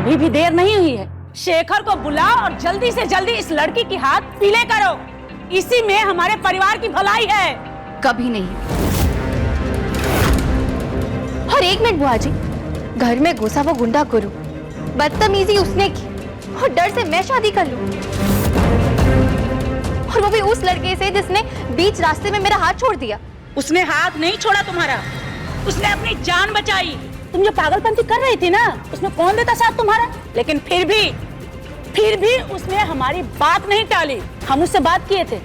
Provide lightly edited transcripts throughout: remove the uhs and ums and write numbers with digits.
अभी भी देर नहीं हुई है। शेखर को बुलाओ और जल्दी से जल्दी इस लड़की की हाथ पीले करो। इसी में हमारे परिवार की भलाई है। कभी नहीं। और एक मिनट बुआ जी, घर में घुसा वो गुंडा गुरु, बदतमीजी उसने की और डर से मैं शादी कर लूं, और वो भी उस लड़के से जिसने बीच रास्ते में मेरा हाथ छोड़ दिया। उसने हाथ नहीं छोड़ा तुम्हारा, उसने अपनी जान बचाई। तुम जो पागलपंती कर रही थी ना, उसमें कौन देता साथ तुम्हारा? लेकिन फिर भी उसने हमारी बात नहीं टाली। हम उससे बात किए थे।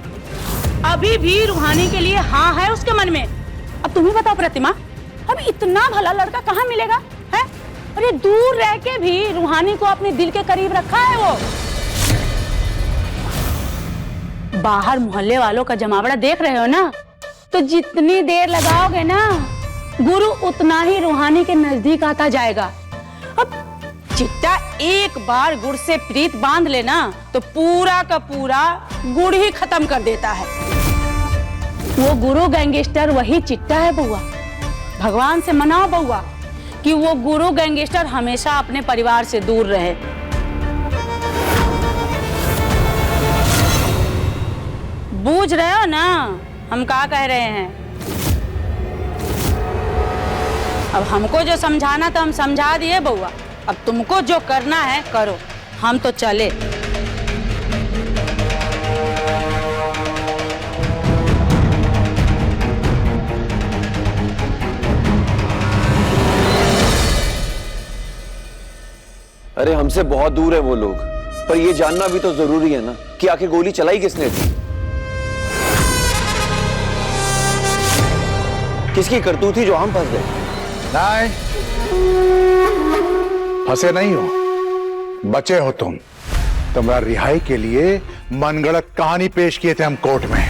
अभी भी रूहानी के लिए हाँ है उसके मन में। अब तुम ही बताओ प्रतिमा, अब इतना भला लड़का कहाँ मिलेगा है? अरे दूर रह के भी रूहानी को अपने दिल के करीब रखा है वो। बाहर मोहल्ले वालों का जमावड़ा देख रहे हो ना, तो जितनी देर लगाओगे ना, गुरु उतना ही रूहानी के नजदीक आता जाएगा। अब चिट्टा एक बार गुड़ से प्रीत बांध लेना तो पूरा का पूरा गुड़ ही खत्म कर देता है। वो गुरु गैंगस्टर वही चिट्टा है बउआ। भगवान से मनाओ बउआ कि वो गुरु गैंगस्टर हमेशा अपने परिवार से दूर रहे। बूझ रहे हो ना हम क्या कह रहे हैं? अब हमको जो समझाना था हम समझा दिए बउआ। अब तुमको जो करना है करो, हम तो चले। अरे हमसे बहुत दूर है वो लोग, पर ये जानना भी तो जरूरी है ना कि आखिर गोली चलाई किसने थी, किसकी करतूत थी जो हम फंस गए। नहीं, फंसे नहीं हो, बचे हो तुम। तुम्हारा रिहाई के लिए मनगढ़ंत कहानी पेश किए थे हम कोर्ट में।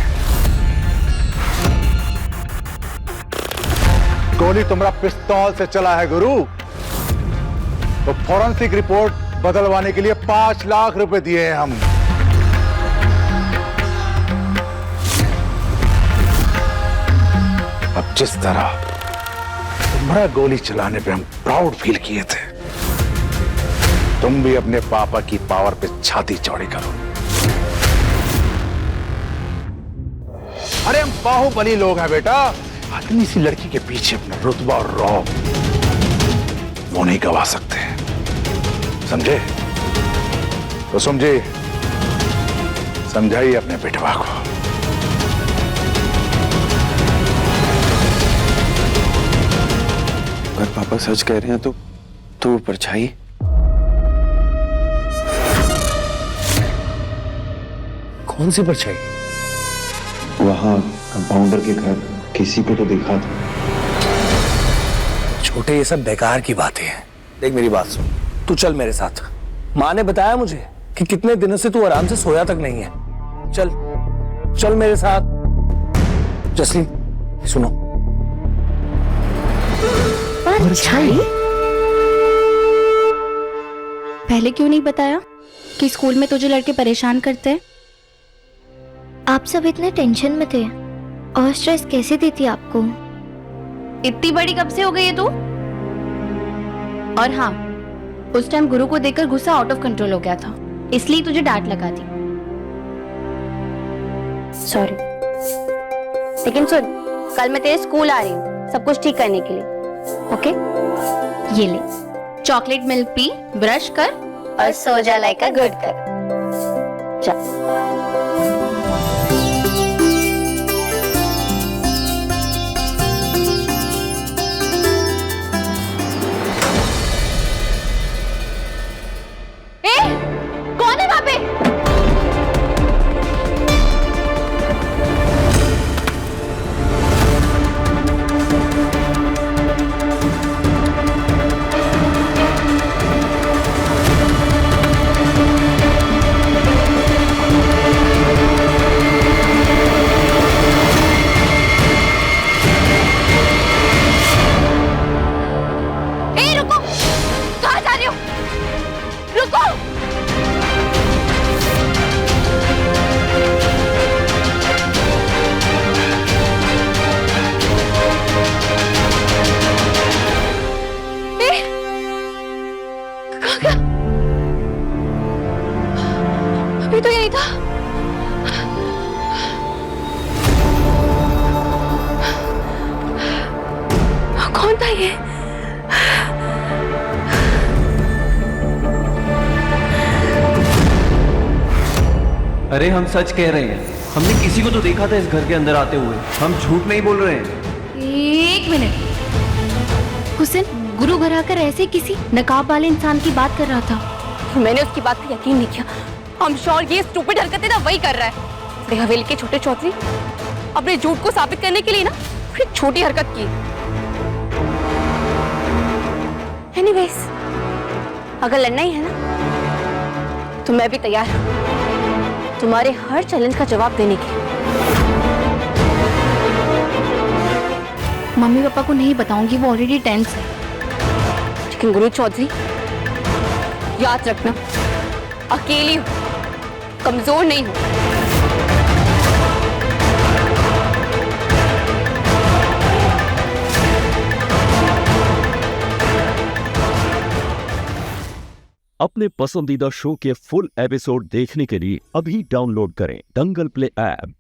गोली तुम्हारा पिस्तौल से चला है गुरु। तो फॉरेंसिक रिपोर्ट बदलवाने के लिए 5 लाख रुपए दिए हैं हम। अब जिस तरह तुम्हारा गोली चलाने पे हम प्राउड फील किए थे, तुम भी अपने पापा की पावर पे छाती चौड़ी करो। अरे हम बाहुबली लोग हैं बेटा। आदमी सी लड़की के पीछे अपना रुतबा और रौब वो नहीं गवा सकते, समझे? तो समझे, समझाइए अपने बेटवा को। अगर पापा सच कह रहे हैं तो वो परछाई कौन सी परछाई? वहां कंपाउंडर के घर किसी को तो देखा था। छोटे, ये सब बेकार की बातें हैं। देख मेरी बात सुन, तू चल मेरे साथ। माँ ने बताया मुझे कि कितने दिनों से तू आराम से सोया तक नहीं है। चल चल मेरे साथ। जसलीन सुनो। परछाई? पहले क्यों नहीं बताया कि स्कूल में तुझे लड़के परेशान करते हैं? आप सब इतने टेंशन में थे और स्ट्रेस कैसे देती आपको? इतनी बड़ी कब से हो गई है तू? और हाँ, उस टाइम गुरु को देखकर गुस्सा आउट ऑफ कंट्रोल हो गया था, इसलिए तुझे डांट लगा दी। सॉरी। लेकिन सुन, कल मैं तेरे स्कूल आ रही हूँ सब कुछ ठीक करने के लिए, ओके? ये ले, चॉकलेट मिल्क पी, ब्रश कर और सो जा लाइक अ गुड गर्ल। चल। कौन है वहां पे? ये? अरे हम सच कह रहे हैं, हमने किसी को तो देखा था इस घर के अंदर आते हुए, हम झूठ नहीं बोल रहे हैं। एक मिनट, हुसैन गुरु घर आकर ऐसे किसी नकाब वाले इंसान की बात कर रहा था। मैंने उसकी बात पर यकीन नहीं किया। हम श्योर ये स्टूपिड हरकतें ना वही कर रहा है। अपने हवेली के छोटे चौधरी अपने झूठ को साबित करने के लिए ना एक छोटी हरकत की। एनीवेज, अगर लड़ना ही है ना तो मैं भी तैयार हूं तुम्हारे हर चैलेंज का जवाब देने के। मम्मी पापा को नहीं बताऊंगी, वो ऑलरेडी टेंस है। लेकिन गुरु चौधरी याद रखना, अकेली हूं, कमजोर नहीं हूं। अपने पसंदीदा शो के फुल एपिसोड देखने के लिए अभी डाउनलोड करें दंगल प्ले ऐप।